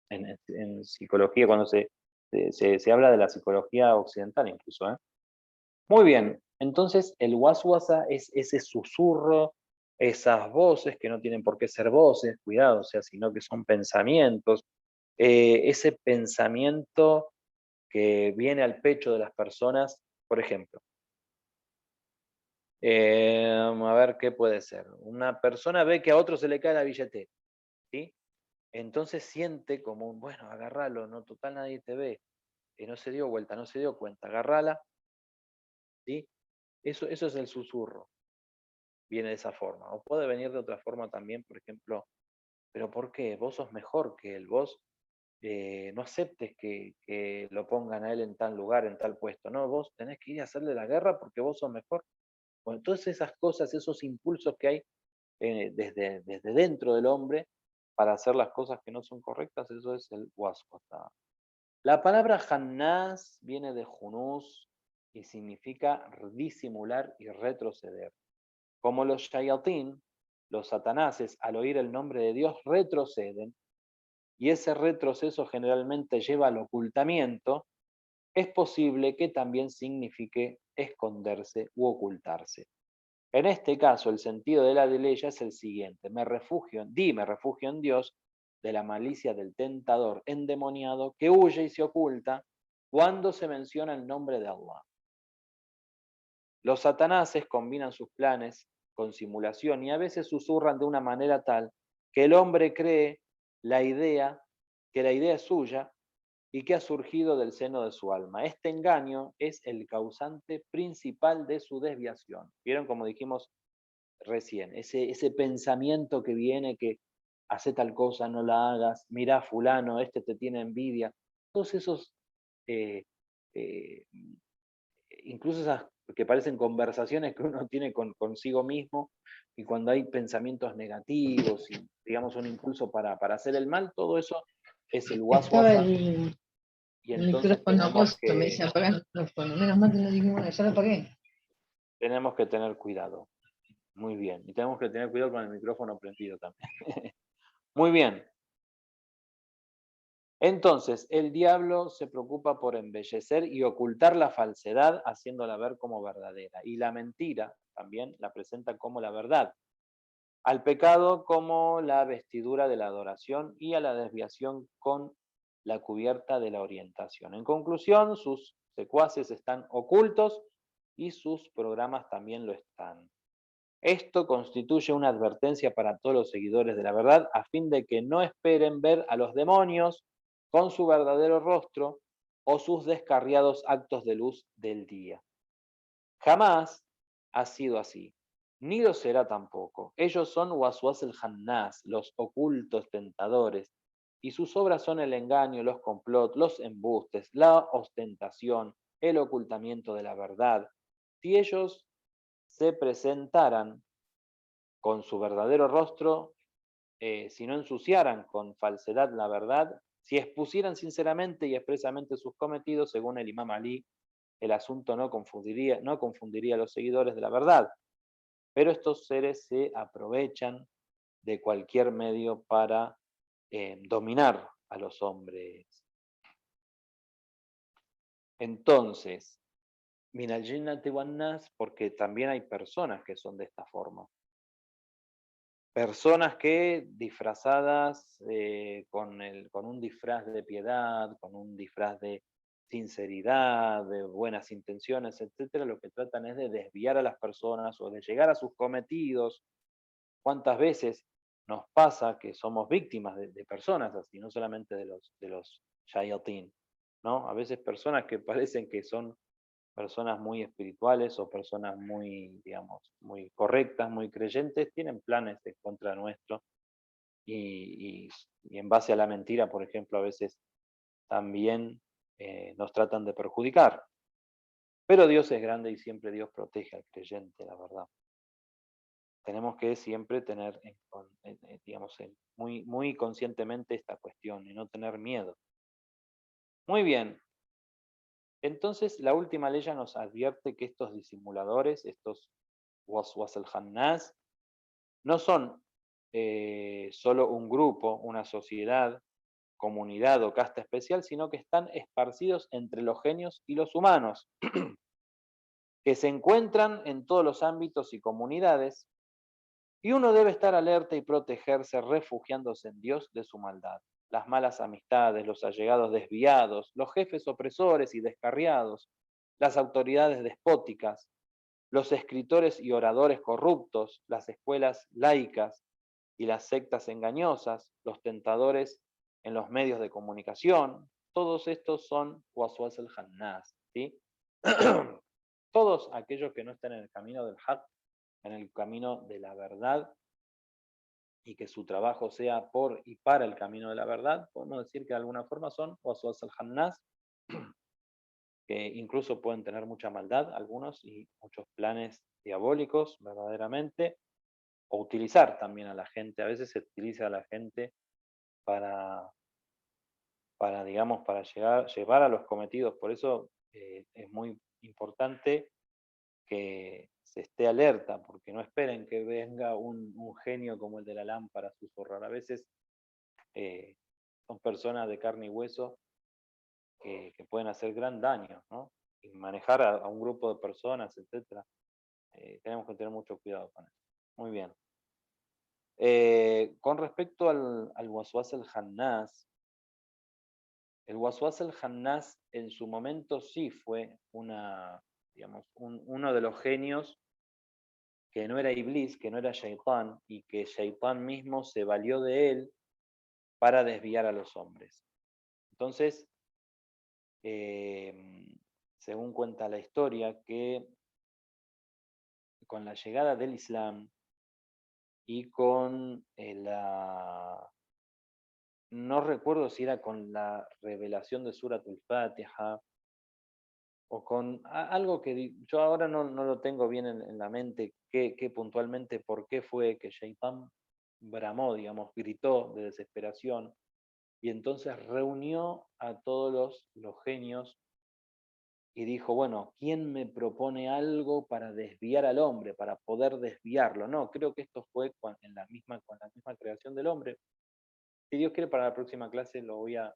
En psicología, cuando se habla de la psicología occidental incluso. Muy bien, entonces el waswasa es ese susurro, esas voces que no tienen por qué ser voces, cuidado, o sea, sino que son pensamientos, ese pensamiento que viene al pecho de las personas. Por ejemplo, a ver qué puede ser. Una persona ve que a otro se le cae la billetera, ¿sí? Entonces siente como, bueno, agárralo, no, total nadie te ve, no se dio vuelta, no se dio cuenta, agárrala, ¿sí? Eso es el susurro, viene de esa forma. O puede venir de otra forma también, por ejemplo, pero ¿por qué? Vos sos mejor que él, vos no aceptes que lo pongan a él en tal lugar, en tal puesto, no, vos tenés que ir a hacerle la guerra porque vos sos mejor. Bueno, todas esas cosas, esos impulsos que hay desde dentro del hombre para hacer las cosas que no son correctas, eso es el waswasa. La palabra Hannas viene de Junús y significa disimular y retroceder. Como los shayatín, los satanases, al oír el nombre de Dios, retroceden, y ese retroceso generalmente lleva al ocultamiento. Es posible que también signifique esconderse u ocultarse. En este caso, el sentido de la deleya es el siguiente: me refugio en Dios de la malicia del tentador endemoniado que huye y se oculta cuando se menciona el nombre de Allah. Los satanases combinan sus planes con simulación y a veces susurran de una manera tal que el hombre cree la idea, que la idea es suya y que ha surgido del seno de su alma. Este engaño es el causante principal de su desviación. ¿Vieron como dijimos recién? Ese pensamiento que viene que hace tal cosa, no la hagas, mirá fulano, este te tiene envidia. Todos esos, eh, eh, incluso esas que parecen conversaciones que uno tiene consigo mismo, y cuando hay pensamientos negativos y digamos un impulso para hacer el mal, todo eso es el Estaba waswasa. Y el entonces micrófono puesto, me dice apagar el micrófono. Menos mal que no dijimos nada, ya lo apagué. tenemos que tener cuidado. Muy bien. Y tenemos que tener cuidado con el micrófono prendido también. Muy bien. Entonces, el diablo se preocupa por embellecer y ocultar la falsedad, haciéndola ver como verdadera. Y la mentira también la presenta como la verdad. Al pecado como la vestidura de la adoración y a la desviación con la cubierta de la orientación. En conclusión, sus secuaces están ocultos y sus programas también lo están. Esto constituye una advertencia para todos los seguidores de la verdad a fin de que no esperen ver a los demonios con su verdadero rostro o sus descarriados actos de luz del día. Jamás ha sido así, ni lo será tampoco. Ellos son waswas el hannas, los ocultos tentadores, y sus obras son el engaño, los complots, los embustes, la ostentación, el ocultamiento de la verdad. Si ellos se presentaran con su verdadero rostro, si no ensuciaran con falsedad la verdad, si expusieran sinceramente y expresamente sus cometidos, según el imam Ali, el asunto no confundiría a los seguidores de la verdad. Pero estos seres se aprovechan de cualquier medio para dominar a los hombres. Entonces, minal jinnati wan nas, porque también hay personas que son de esta forma. Personas que disfrazadas con un disfraz de piedad, con un disfraz de sinceridad, de buenas intenciones, etcétera, lo que tratan es de desviar a las personas o de llegar a sus cometidos. ¿Cuántas veces nos pasa que somos víctimas de personas así, no solamente de los shayatín, ¿no? A veces personas que parecen que son personas muy espirituales o personas muy, digamos, muy correctas, muy creyentes, tienen planes en contra nuestro y en base a la mentira, por ejemplo, a veces también nos tratan de perjudicar. Pero Dios es grande y siempre Dios protege al creyente, la verdad. Tenemos que siempre tener, digamos, muy, muy conscientemente esta cuestión y no tener miedo. Muy bien. Entonces, la última ley ya nos advierte que estos disimuladores, estos waswas al-Hannas, no son solo un grupo, una sociedad, comunidad o casta especial, sino que están esparcidos entre los genios y los humanos, que se encuentran en todos los ámbitos y comunidades, y uno debe estar alerta y protegerse refugiándose en Dios de su maldad. Las malas amistades, los allegados desviados, los jefes opresores y descarriados, las autoridades despóticas, los escritores y oradores corruptos, las escuelas laicas y las sectas engañosas, los tentadores en los medios de comunicación, todos estos son waswas al-Hannas, ¿sí? Todos aquellos que no están en el camino del haq, en el camino de la verdad, y que su trabajo sea por y para el camino de la verdad, podemos decir que de alguna forma son waswas al-Hannas, que incluso pueden tener mucha maldad algunos y muchos planes diabólicos verdaderamente, o utilizar también a la gente. A veces se utiliza a la gente para, digamos, para llevar a los cometidos. Por eso es muy importante que se esté alerta, porque no esperen que venga un genio como el de la lámpara a susurrar. A veces eh, son personas de carne y hueso que pueden hacer gran daño, ¿no? Y manejar a un grupo de personas, etcétera. Tenemos que tener mucho cuidado con eso. Muy bien. Con respecto al waswas al-Hannas, el waswas al-Hannas en su momento sí fue digamos, uno de los genios que no era Iblis, que no era Shaitán, y que Shaitán mismo se valió de él para desviar a los hombres. Entonces, según cuenta la historia, que con la llegada del Islam y con no recuerdo si era con la revelación de Surat al-Fatiha o con algo que yo ahora no lo tengo bien en la mente, que puntualmente por qué fue que Shaitán bramó, digamos, gritó de desesperación y entonces reunió a todos los genios y dijo, bueno, ¿quién me propone algo para desviar al hombre, para poder desviarlo? No, creo que esto fue con la misma creación del hombre. Si Dios quiere, para la próxima clase lo voy a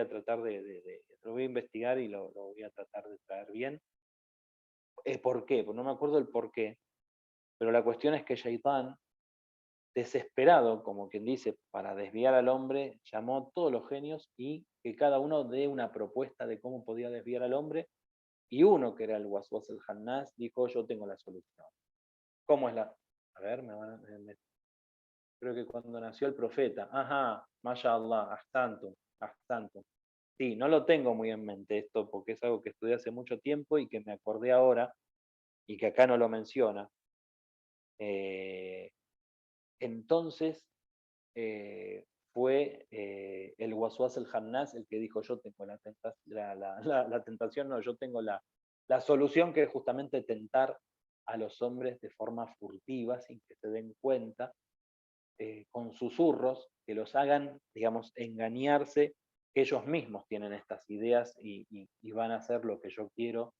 tratar lo voy a investigar y lo voy a tratar de traer bien. ¿Por qué? Pues no me acuerdo el por qué, pero la cuestión es que Shaitán, desesperado, como quien dice, para desviar al hombre, llamó a todos los genios y que cada uno dé una propuesta de cómo podía desviar al hombre, y uno, que era el Waswas el-Hannas, dijo, yo tengo la solución. ¿Cómo es la...? A ver, creo que cuando nació el profeta, ajá, mashallah, ahsantum, ahsantum. Sí, no lo tengo muy en mente esto porque es algo que estudié hace mucho tiempo y que me acordé ahora y que acá no lo menciona. Entonces fue el Waswas el-Hannas el que dijo, yo tengo la tentación, no, yo tengo la solución, que es justamente tentar a los hombres de forma furtiva, sin que se den cuenta, con susurros que los hagan, digamos, engañarse, que ellos mismos tienen estas ideas y van a hacer lo que yo quiero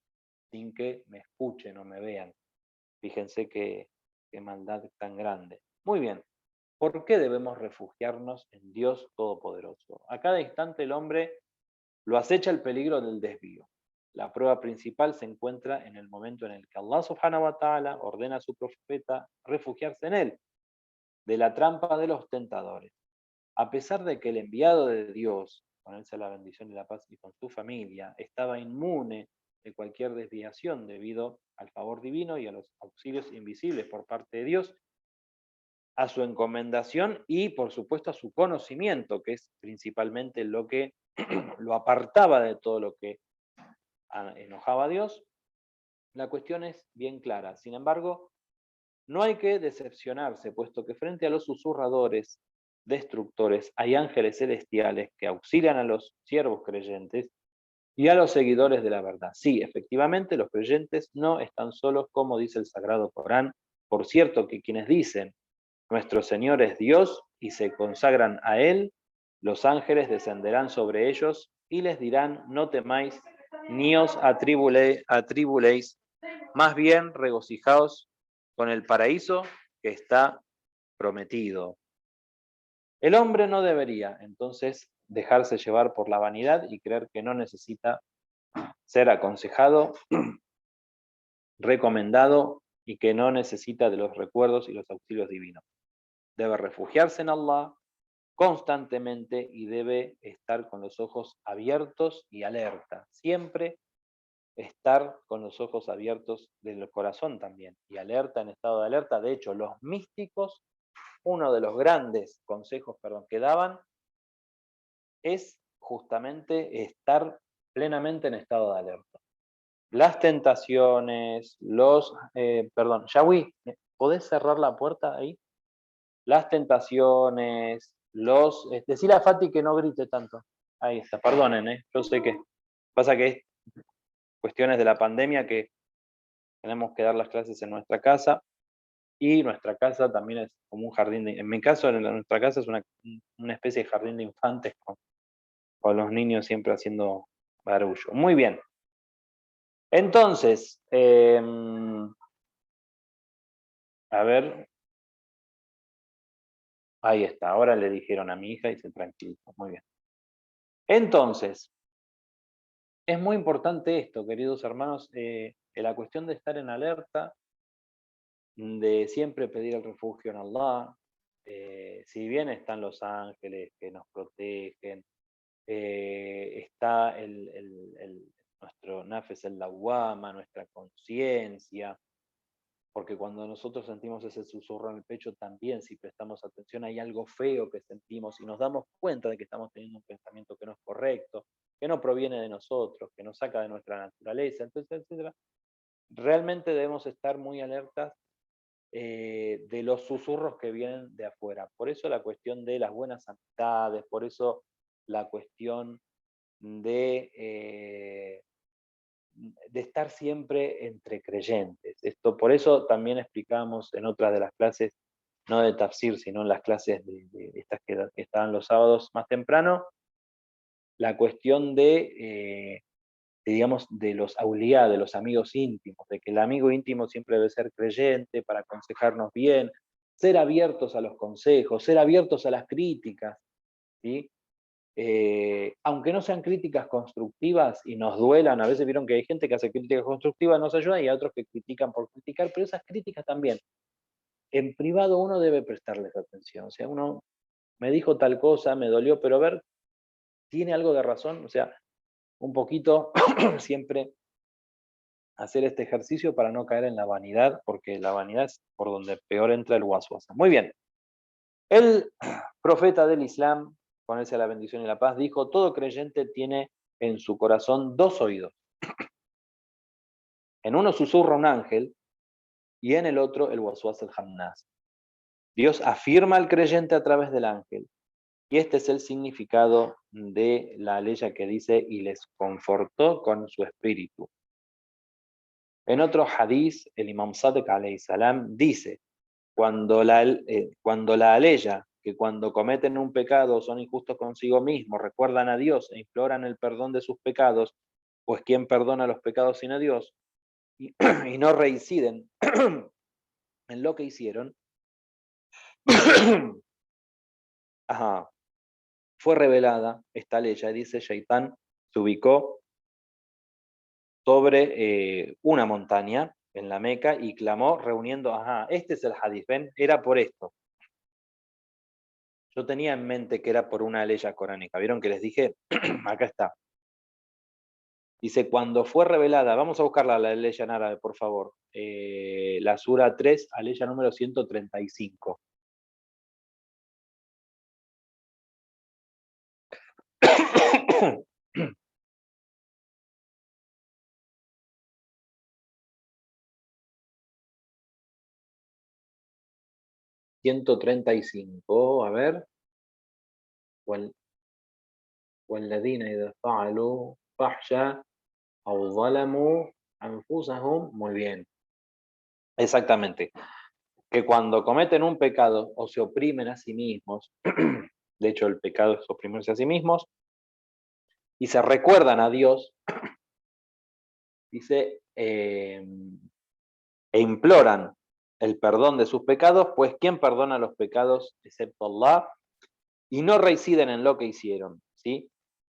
sin que me escuchen o me vean. Fíjense qué maldad tan grande. Muy bien, ¿por qué debemos refugiarnos en Dios Todopoderoso? A cada instante el hombre lo acecha el peligro del desvío. La prueba principal se encuentra en el momento en el que Allah subhanahu wa ta'ala ordena a su profeta refugiarse en él, de la trampa de los tentadores. A pesar de que el enviado de Dios con él sea la bendición y la paz, y con su familia, estaba inmune de cualquier desviación debido al favor divino y a los auxilios invisibles por parte de Dios, a su encomendación y, por supuesto, a su conocimiento, que es principalmente lo que lo apartaba de todo lo que enojaba a Dios. La cuestión es bien clara. Sin embargo, no hay que decepcionarse, puesto que frente a los susurradores destructores hay ángeles celestiales que auxilian a los siervos creyentes y a los seguidores de la verdad. Sí, efectivamente, los creyentes no están solos, como dice el Sagrado Corán. Por cierto, que quienes dicen, nuestro Señor es Dios, y se consagran a Él, los ángeles descenderán sobre ellos y les dirán, no temáis, ni os atribuléis, más bien regocijaos con el paraíso que está prometido. El hombre no debería, entonces, dejarse llevar por la vanidad y creer que no necesita ser aconsejado, recomendado y que no necesita de los recuerdos y los auxilios divinos. Debe refugiarse en Allah constantemente y debe estar con los ojos abiertos y alerta. Siempre estar con los ojos abiertos del corazón también y alerta, en estado de alerta. De hecho, los místicos, uno de los grandes consejos, que daban es justamente estar plenamente en estado de alerta. Las tentaciones, Yawi, ¿podés cerrar la puerta ahí? Las tentaciones, decile a Fati que no grite tanto. Ahí está, perdonen, yo sé que pasa que es cuestiones de la pandemia que tenemos que dar las clases en nuestra casa y nuestra casa también es como un jardín en mi caso, nuestra casa es una especie de jardín de infantes con los niños siempre haciendo barullo. Muy bien. Entonces, a ver, ahí está, ahora le dijeron a mi hija y se tranquilizó, muy bien. Entonces, es muy importante esto, queridos hermanos, la cuestión de estar en alerta, de siempre pedir el refugio en Allah, si bien están los ángeles que nos protegen, está nuestro nafes el lawama, nuestra conciencia, porque cuando nosotros sentimos ese susurro en el pecho también, si prestamos atención, hay algo feo que sentimos y nos damos cuenta de que estamos teniendo un pensamiento que no es correcto, que no proviene de nosotros, que nos saca de nuestra naturaleza, entonces, etcétera. Realmente debemos estar muy alertas de los susurros que vienen de afuera. Por eso la cuestión de las buenas amistades, por eso la cuestión de estar siempre entre creyentes. Por eso también explicamos en otras de las clases, no de tafsir, sino en las clases de estas que estaban los sábados más temprano, la cuestión digamos, de los auliyá, de los amigos íntimos, de que el amigo íntimo siempre debe ser creyente para aconsejarnos bien, ser abiertos a los consejos, ser abiertos a las críticas, ¿sí? Aunque no sean críticas constructivas y nos duelan, a veces vieron que hay gente que hace críticas constructivas, nos ayuda, y hay otros que critican por criticar, pero esas críticas también, en privado uno debe prestarles atención, o sea, uno me dijo tal cosa, me dolió, pero a ver, ¿tiene algo de razón? O sea, un poquito siempre hacer este ejercicio para no caer en la vanidad, porque la vanidad es por donde peor entra el waswasa. Muy bien. El profeta del Islam, con él sea la bendición y la paz, dijo, todo creyente tiene en su corazón dos oídos. En uno susurra un ángel y en el otro el waswas el hamnas. Dios afirma al creyente a través del ángel. Y este es el significado de la ley que dice, y les confortó con su espíritu. En otro hadiz, el Imam Sadiq alayhi salam dice, cuando la aleya, que cuando cometen un pecado son injustos consigo mismos, recuerdan a Dios e imploran el perdón de sus pecados, pues ¿quién perdona los pecados sino Dios? Y no reinciden en lo que hicieron, ajá, fue revelada esta ley, dice, Shaitán se ubicó sobre una montaña en la Meca y clamó reuniendo, este es el hadith, ¿ven? Era por esto. Yo tenía en mente que era por una ley coránica. ¿Vieron que les dije? Acá está. Dice, cuando fue revelada, vamos a buscarla la ley en árabe, por favor. La sura 3, aleya número 135. ...135, a ver. والذين إذا فعلوا فحشا أو ظلموا أنفسهم, muy bien. Exactamente. Que cuando cometen un pecado o se oprimen a sí mismos, de hecho el pecado es oprimirse a sí mismos, y se recuerdan a Dios, dice, e imploran el perdón de sus pecados, pues ¿quién perdona los pecados excepto Allah? Y no reinciden en lo que hicieron, ¿sí?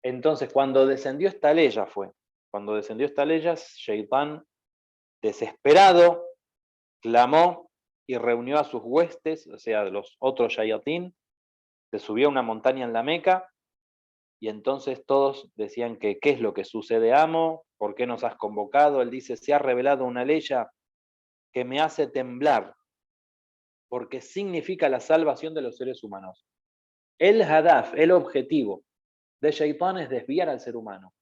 Entonces, cuando descendió esta ley, cuando descendió esta ley, Shaitán, desesperado, clamó y reunió a sus huestes, o sea, los otros shayatín, se subió a una montaña en la Meca, y entonces todos decían que, ¿qué es lo que sucede, amo? ¿Por qué nos has convocado? Él dice, se ha revelado una ley que me hace temblar, porque significa la salvación de los seres humanos. El hadaf, el objetivo de Shaitán es desviar al ser humano.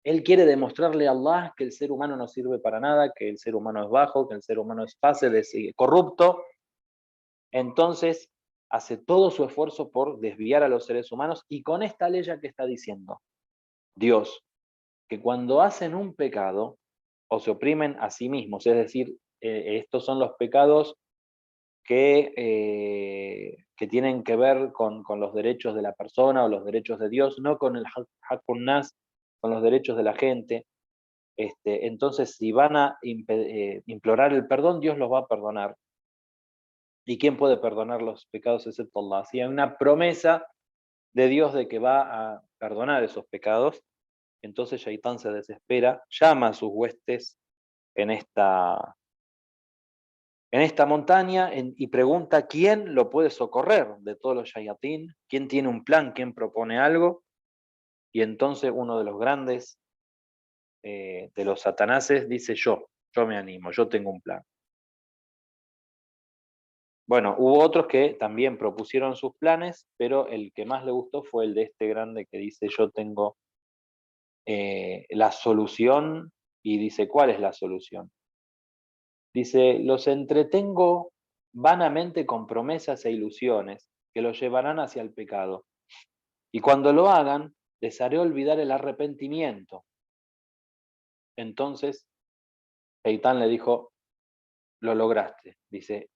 Él quiere demostrarle a Allah que el ser humano no sirve para nada, que el ser humano es bajo, que el ser humano es fácil, es corrupto. Entonces hace todo su esfuerzo por desviar a los seres humanos, y con esta ley que está diciendo Dios, que cuando hacen un pecado o se oprimen a sí mismos, es decir, estos son los pecados que tienen que ver con los derechos de la persona o los derechos de Dios, no con el haqqun nas, con los derechos de la gente. Entonces, si van a implorar el perdón, Dios los va a perdonar. ¿Y quién puede perdonar los pecados excepto Allah? Si hay una promesa de Dios de que va a perdonar esos pecados, entonces Shaitán se desespera, llama a sus huestes en esta montaña y pregunta quién lo puede socorrer de todos los shayatín, quién tiene un plan, quién propone algo. Y entonces uno de los grandes de los satanases dice, yo me animo, yo tengo un plan. Bueno, hubo otros que también propusieron sus planes, pero el que más le gustó fue el de este grande que dice, yo tengo la solución, y dice, ¿cuál es la solución? Dice, los entretengo vanamente con promesas e ilusiones que los llevarán hacia el pecado. Y cuando lo hagan, les haré olvidar el arrepentimiento. Entonces, Shaitán le dijo, lo lograste. Dice,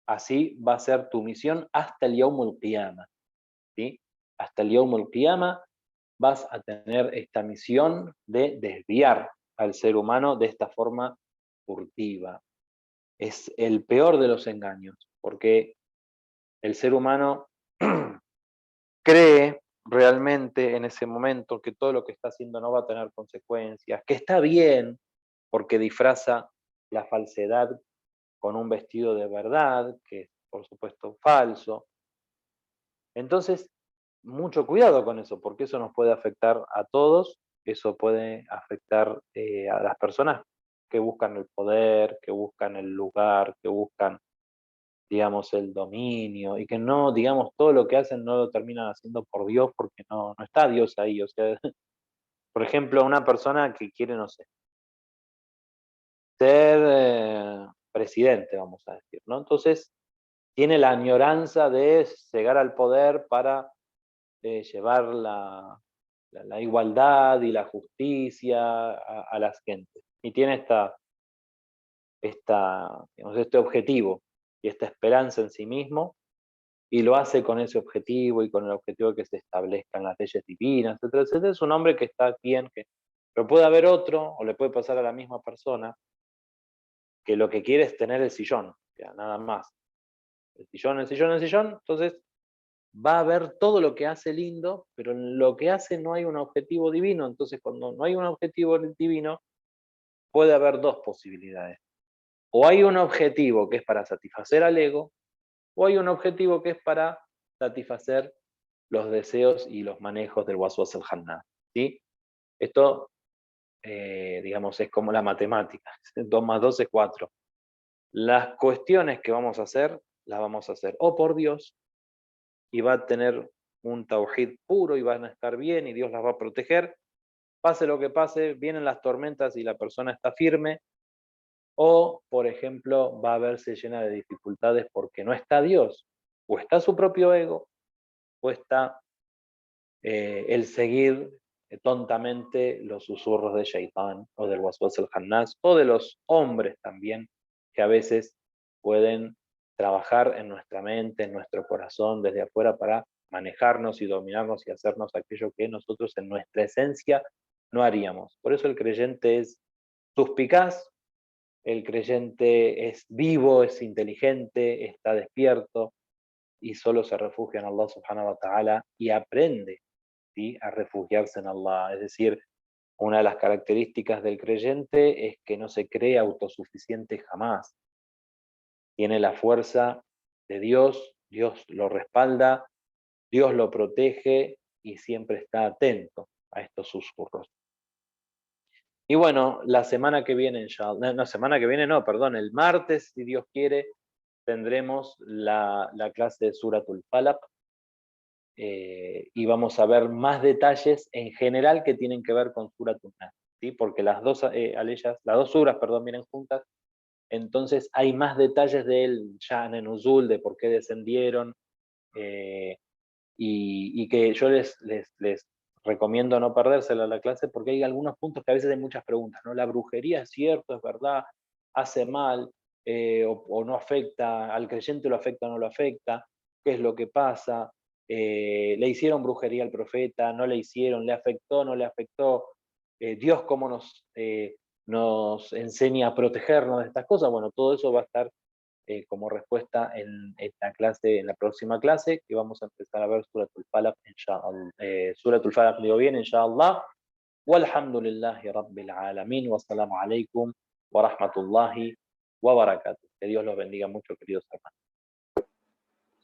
así va a ser tu misión hasta el Yawmul Qiyamah, ¿sí? Hasta el Yawmul Qiyamah vas a tener esta misión de desviar al ser humano de esta forma furtiva. Es el peor de los engaños, porque el ser humano cree realmente en ese momento que todo lo que está haciendo no va a tener consecuencias, que está bien porque disfraza la falsedad con un vestido de verdad, que es por supuesto falso. Entonces, mucho cuidado con eso, porque eso nos puede afectar a todos, eso puede afectar a las personas que buscan el poder, que buscan el lugar, que buscan, digamos, el dominio, y que no, digamos, todo lo que hacen no lo terminan haciendo por Dios, porque no está Dios ahí. O sea, por ejemplo, una persona que quiere, no sé, ser presidente, vamos a decir, ¿no? Entonces, tiene la añoranza de llegar al poder para llevar la igualdad y la justicia a las gentes. Y tiene digamos, este objetivo y esta esperanza en sí mismo, y lo hace con ese objetivo y con el objetivo de que se establezcan las leyes divinas, etcétera, etcétera. Es un hombre que está bien, pero puede haber otro, o le puede pasar a la misma persona, que lo que quiere es tener el sillón, ya, nada más. El sillón, el sillón, el sillón. Entonces va a ver todo lo que hace lindo, pero en lo que hace no hay un objetivo divino. Entonces, cuando no hay un objetivo divino, puede haber dos posibilidades. O hay un objetivo que es para satisfacer al ego, o hay un objetivo que es para satisfacer los deseos y los manejos del waswas al-khannas, ¿sí? Esto, digamos, es como la matemática. 2 más 2 es 4. Las cuestiones que vamos a hacer, las vamos a hacer o por Dios, y va a tener un tauhid puro y van a estar bien y Dios las va a proteger. Pase lo que pase, vienen las tormentas y la persona está firme, o, por ejemplo, va a verse llena de dificultades porque no está Dios, o está su propio ego, o está el seguir tontamente los susurros de Shaitán, o del Waswas al-Khannas, o de los hombres también, que a veces pueden trabajar en nuestra mente, en nuestro corazón, desde afuera para manejarnos y dominarnos y hacernos aquello que nosotros en nuestra esencia no haríamos. Por eso el creyente es suspicaz, el creyente es vivo, es inteligente, está despierto y solo se refugia en Allah subhanahu wa ta'ala y aprende, ¿sí?, a refugiarse en Allah. Es decir, una de las características del creyente es que no se cree autosuficiente jamás. Tiene la fuerza de Dios, Dios lo respalda, Dios lo protege y siempre está atento a estos susurros. Y bueno, la semana que viene, perdón, el martes, si Dios quiere, tendremos la clase de Suratul Falaq, y vamos a ver más detalles en general que tienen que ver con Suratul Nas, ¿sí? Porque las dos suras, vienen juntas, entonces hay más detalles del Sha'n Nuzul, de por qué descendieron, y que yo les recomiendo no perdérsela la clase, porque hay algunos puntos que a veces hay muchas preguntas, ¿no? La brujería es cierto, es verdad, hace mal, o no afecta, al creyente lo afecta o no lo afecta, qué es lo que pasa, le hicieron brujería al profeta, no le hicieron, le afectó, no le afectó, Dios cómo nos enseña a protegernos de estas cosas. Bueno, todo eso va a estar como respuesta en esta clase, en la próxima clase, que vamos a empezar a ver Suratul Falaq, Suratul Falaq, digo bien, inshallah. Walhamdulillahi Rabbil Alamin, wassalamu alaikum wa rahmatullahi wa barakatuh. Que Dios los bendiga mucho, queridos hermanos.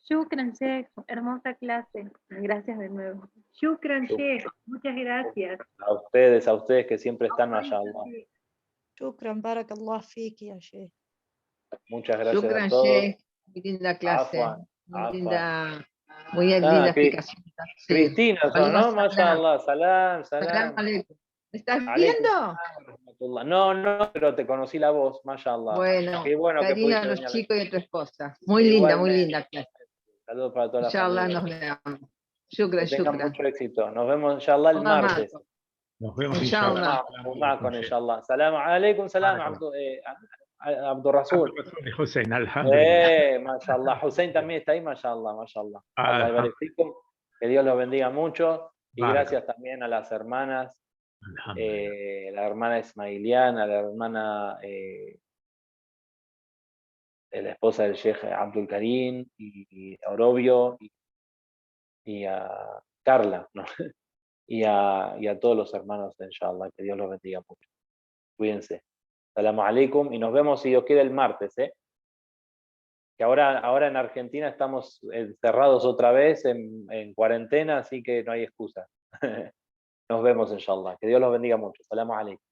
Shukran, Sheikh. Hermosa clase. Gracias de nuevo. Shukran, Sheikh. Muchas gracias. A ustedes que siempre están, mashallah. Shukran, barakallah fiki, ya Sheikh. Muchas gracias Shukran, a todos. Sheikh. Muy linda clase. Afwan, Muy linda explicación. Sí. Cristina, ¿no? Mashallah. Salam. Salam aleikum. ¿Me estás Aleikum viendo? salam. No, pero te conocí la voz, mashallah. Bueno, Qué bueno que cariño pudiste a los venir a la chicos y a tu esposa. Muy linda clase. Saludos para toda la Inshallah familia. nos veamos. Shukran, Que tengan shukran. mucho éxito. Nos vemos, inshallah, el martes. Nos vemos, Inshallah. Inshallah. Salam alaikum, salam, Abdur Rasul. Hussein, alhamdulillah. Mashallah. Hussein también está ahí, mashallah. Allah barik fikum. Que Dios los bendiga mucho. Y gracias también a las hermanas, la hermana Ismailiana, la hermana, la esposa del Sheikh Abdul Karim, y a Orobio, y a Carla, ¿no? y a todos los hermanos, inshallah, que Dios los bendiga mucho. Cuídense. Salamu alaikum, y nos vemos, si Dios quiere, el martes, que ahora en Argentina estamos encerrados otra vez en cuarentena, así que no hay excusa. Nos vemos, inshallah. Que Dios los bendiga mucho. Salamu alaikum.